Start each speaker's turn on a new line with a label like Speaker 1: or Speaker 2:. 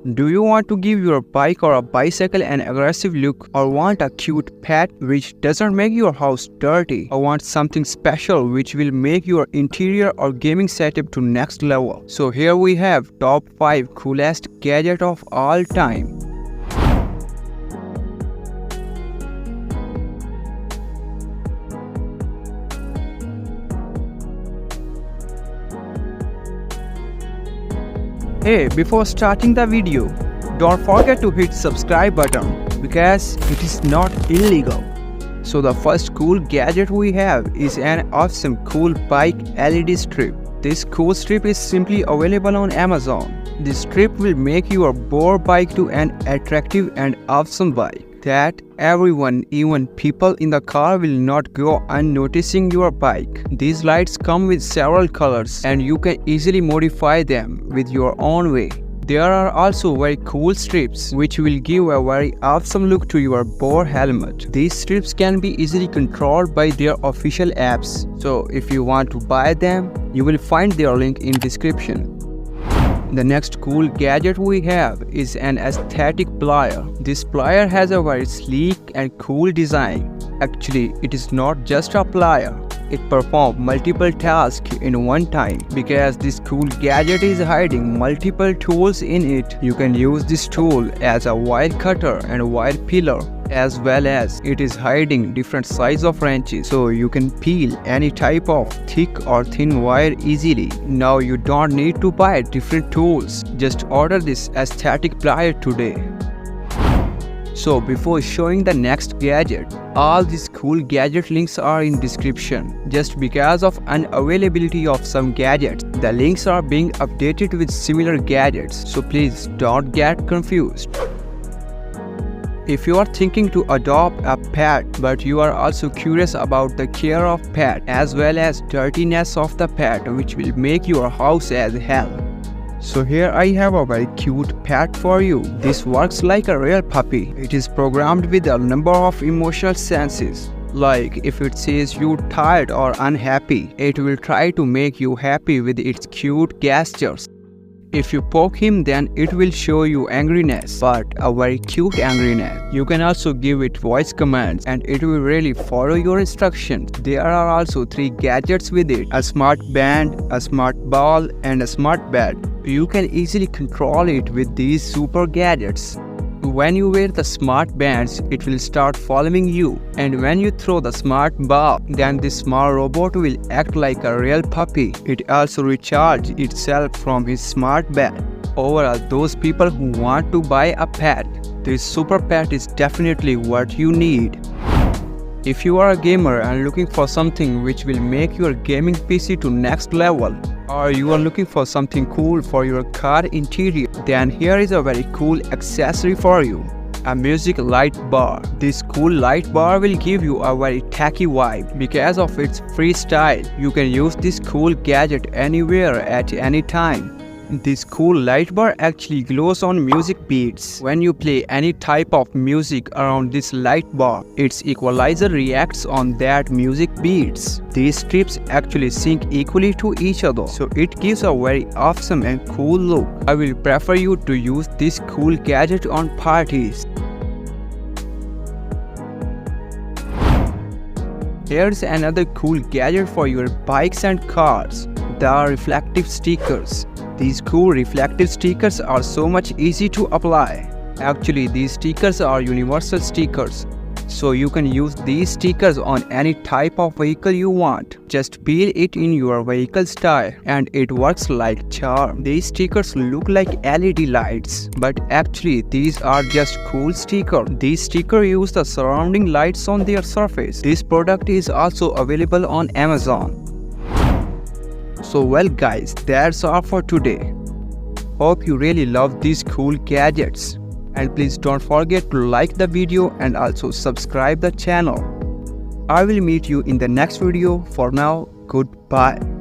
Speaker 1: Do you want to give your bike or a bicycle an aggressive look, or want a cute pet which doesn't make your house dirty, or want something special which will make your interior or gaming setup to next level? So here we have top 5 coolest gadget of all time. Hey, before starting the video, don't forget to hit subscribe button because it is not illegal. So the first cool gadget we have is an awesome cool bike LED strip. This cool strip is simply available on Amazon. This strip will make your boar bike to an attractive and awesome bike that everyone, even people in the car, will not go unnoticing your bike. These lights come with several colors and you can easily modify them with your own way. There are also very cool strips which will give a very awesome look to your boar helmet. These strips can be easily controlled by their official apps. So if you want to buy them, you will find their link in description. The next cool gadget we have is an aesthetic plier. This plier has a very sleek and cool design. Actually, it is not just a plier. It performs multiple tasks in one time. Because this cool gadget is hiding multiple tools in it, you can use this tool as a wire cutter and wire peeler, as well as it is hiding different size of wrenches, so you can peel any type of thick or thin wire easily. Now you don't need to buy different tools, just order this aesthetic plier today. So before showing the next gadget, all these cool gadget links are in description. Just because of unavailability of some gadgets, the links are being updated with similar gadgets, so please don't get confused. If you are thinking to adopt a pet but you are also curious about the care of pet as well as dirtiness of the pet which will make your house as hell, so here I have a very cute pet for you. This works like a real puppy. It is programmed with a number of emotional senses. Like if it says you're tired or unhappy, it will try to make you happy with its cute gestures. If you poke him, then it will show you angriness, but a very cute angriness. You can also give it voice commands and it will really follow your instructions. There are also 3 gadgets with it: a smart band, a smart ball, and a smart bed. You can easily control it with these super gadgets. When you wear the smart bands, it will start following you, and when you throw the smart ball, then this small robot will act like a real puppy. It also recharges itself from his smart bed. Overall, those people who want to buy a pet, this super pet is definitely what you need. If you are a gamer and looking for something which will make your gaming PC to next level, or you are looking for something cool for your car interior, then here is a very cool accessory for you: a music light bar. This cool light bar will give you a very tacky vibe. Because of its freestyle, you can use this cool gadget anywhere at any time. This cool light bar actually glows on music beats. When you play any type of music around this light bar, its equalizer reacts on that music beats. These strips actually sync equally to each other, so it gives a very awesome and cool look. I will prefer you to use this cool gadget on parties. Here's another cool gadget for your bikes and cars: the reflective stickers. These cool reflective stickers are so much easy to apply. Actually, these stickers are universal stickers, so you can use these stickers on any type of vehicle you want. Just peel it in your vehicle's tire and it works like charm. These stickers look like LED lights, but actually these are just cool stickers. These stickers use the surrounding lights on their surface. This product is also available on Amazon. So well guys, that's all for today. Hope you really love these cool gadgets. And please don't forget to like the video and also subscribe the channel. I will meet you in the next video. For now, goodbye.